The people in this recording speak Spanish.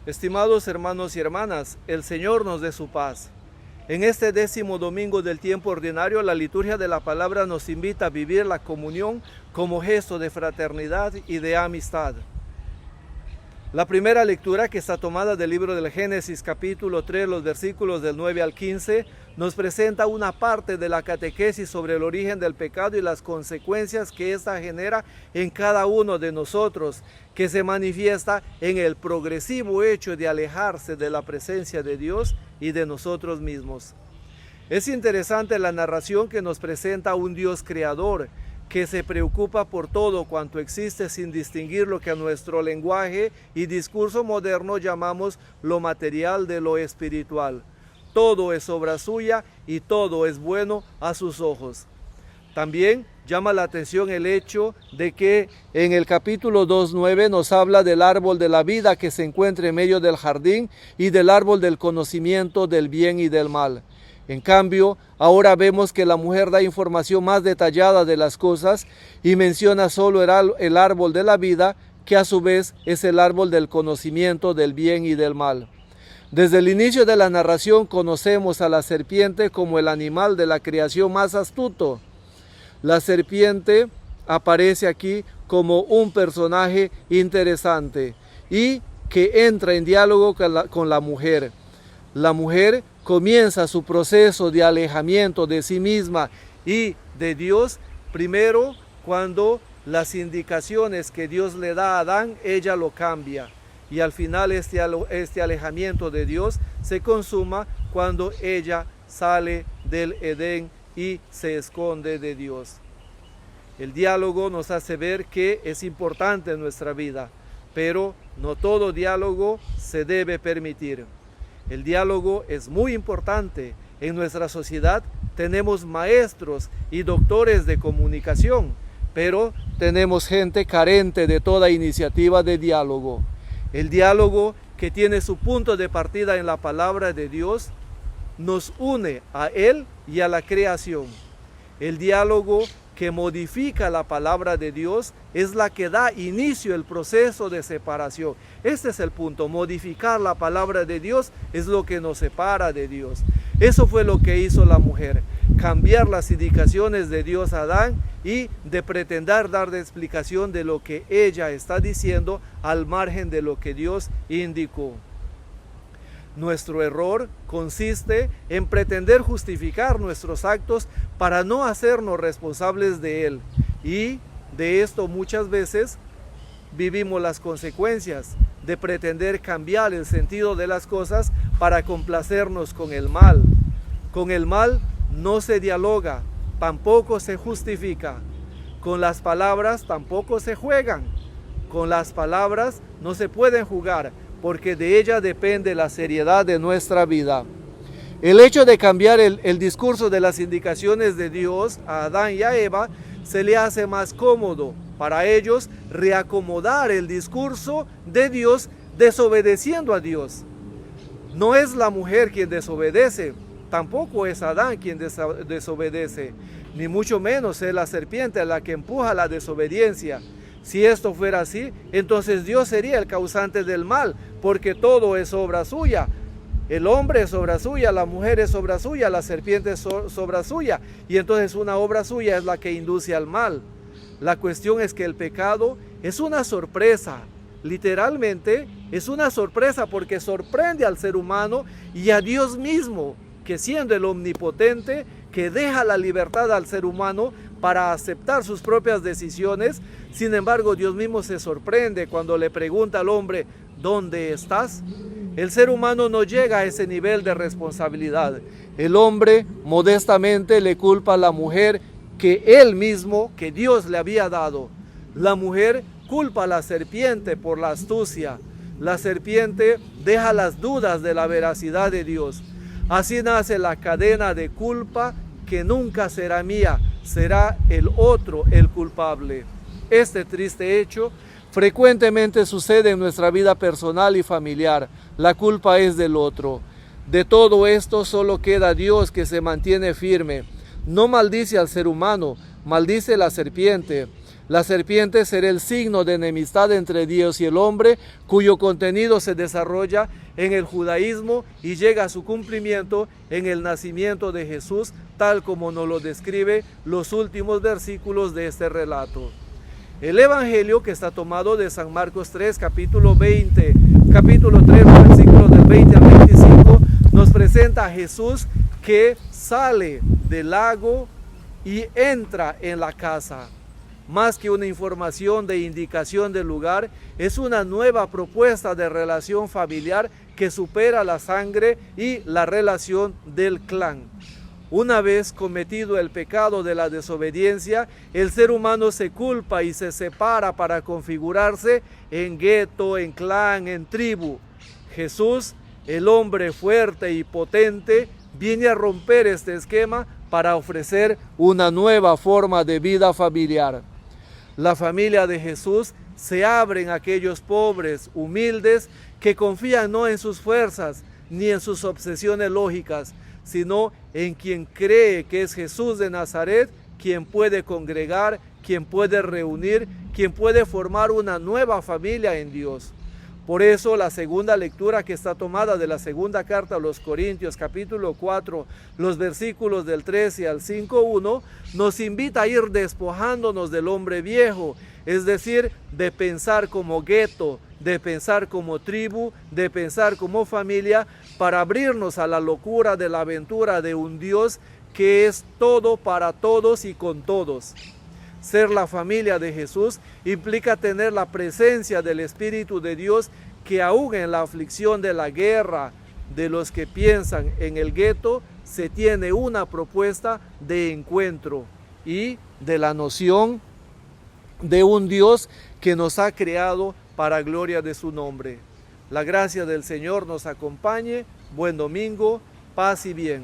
Estimados hermanos y hermanas, el Señor nos dé su paz. En este 10º domingo del tiempo ordinario, la liturgia de la palabra nos invita a vivir la comunión como gesto de fraternidad y de amistad. La primera lectura, que está tomada del libro del Génesis, capítulo 3, los versículos del 9 al 15, nos presenta una parte de la catequesis sobre el origen del pecado y las consecuencias que ésta genera en cada uno de nosotros, que se manifiesta en el progresivo hecho de alejarse de la presencia de Dios y de nosotros mismos. Es interesante la narración que nos presenta un Dios creador, que se preocupa por todo cuanto existe sin distinguir lo que a nuestro lenguaje y discurso moderno llamamos lo material de lo espiritual. Todo es obra suya y todo es bueno a sus ojos. También llama la atención el hecho de que en el capítulo 2:9 nos habla del árbol de la vida que se encuentra en medio del jardín y del árbol del conocimiento del bien y del mal. En cambio, ahora vemos que la mujer da información más detallada de las cosas y menciona solo el árbol de la vida, que a su vez es el árbol del conocimiento del bien y del mal. Desde el inicio de la narración conocemos a la serpiente como el animal de la creación más astuto. La serpiente aparece aquí como un personaje interesante y que entra en diálogo con la mujer. La mujer comienza su proceso de alejamiento de sí misma y de Dios, primero cuando las indicaciones que Dios le da a Adán, ella lo cambia. Y al final este alejamiento de Dios se consuma cuando ella sale del Edén y se esconde de Dios. El diálogo nos hace ver que es importante en nuestra vida, pero no todo diálogo se debe permitir. El diálogo es muy importante. En nuestra sociedad tenemos maestros y doctores de comunicación, pero tenemos gente carente de toda iniciativa de diálogo. El diálogo, que tiene su punto de partida en la palabra de Dios, nos une a Él y a la creación. El diálogo que modifica la palabra de Dios es la que da inicio al proceso de separación. Este es el punto: modificar la palabra de Dios es lo que nos separa de Dios. Eso fue lo que hizo la mujer: cambiar las indicaciones de Dios a Adán y de pretender dar de explicación de lo que ella está diciendo al margen de lo que Dios indicó. Nuestro error consiste en pretender justificar nuestros actos para no hacernos responsables de él. Y de esto muchas veces vivimos las consecuencias de pretender cambiar el sentido de las cosas para complacernos con el mal. Con el mal no se dialoga, tampoco se justifica. Con las palabras tampoco se juegan. Con las palabras no se pueden jugar, porque de ella depende la seriedad de nuestra vida. El hecho de cambiar el discurso de las indicaciones de Dios a Adán y a Eva se le hace más cómodo para ellos reacomodar el discurso de Dios desobedeciendo a Dios. No es la mujer quien desobedece, tampoco es Adán quien desobedece, ni mucho menos es la serpiente la que empuja la desobediencia. Si esto fuera así, entonces Dios sería el causante del mal, porque todo es obra suya. El hombre es obra suya, la mujer es obra suya, la serpiente es obra suya, y entonces una obra suya es la que induce al mal. La cuestión es que el pecado es una sorpresa, literalmente es una sorpresa, porque sorprende al ser humano y a Dios mismo, que siendo el omnipotente, que deja la libertad al ser humano para aceptar sus propias decisiones. Sin embargo, Dios mismo se sorprende cuando le pregunta al hombre: ¿dónde estás? El ser humano no llega a ese nivel de responsabilidad. El hombre modestamente le culpa a la mujer que él mismo, que Dios le había dado. La mujer culpa a la serpiente por la astucia. La serpiente deja las dudas de la veracidad de Dios. Así nace la cadena de culpa que nunca será mía, será el otro el culpable. Este triste hecho frecuentemente sucede en nuestra vida personal y familiar. La culpa es del otro. De todo esto solo queda Dios, que se mantiene firme. No maldice al ser humano, maldice la serpiente. La serpiente será el signo de enemistad entre Dios y el hombre, cuyo contenido se desarrolla en el judaísmo y llega a su cumplimiento en el nacimiento de Jesús, tal como nos lo describe los últimos versículos de este relato. El Evangelio, que está tomado de San Marcos 3, capítulo 3, versículos del 20 al 25, nos presenta a Jesús que sale del lago y entra en la casa. Más que una información de indicación del lugar, es una nueva propuesta de relación familiar que supera la sangre y la relación del clan. Una vez cometido el pecado de la desobediencia, el ser humano se culpa y se separa para configurarse en gueto, en clan, en tribu. Jesús, el hombre fuerte y potente, viene a romper este esquema para ofrecer una nueva forma de vida familiar. La familia de Jesús se abre en aquellos pobres, humildes, que confían no en sus fuerzas ni en sus obsesiones lógicas, sino en quien cree que es Jesús de Nazaret, quien puede congregar, quien puede reunir, quien puede formar una nueva familia en Dios. Por eso la segunda lectura, que está tomada de la segunda carta a los Corintios, capítulo 4, los versículos del 13 al 5:1, nos invita a ir despojándonos del hombre viejo, es decir, de pensar como gueto, de pensar como tribu, de pensar como familia, para abrirnos a la locura de la aventura de un Dios que es todo para todos y con todos. Ser la familia de Jesús implica tener la presencia del Espíritu de Dios, que aún en la aflicción de la guerra de los que piensan en el gueto, se tiene una propuesta de encuentro y de la noción de un Dios que nos ha creado para gloria de su nombre. La gracia del Señor nos acompañe. Buen domingo, paz y bien.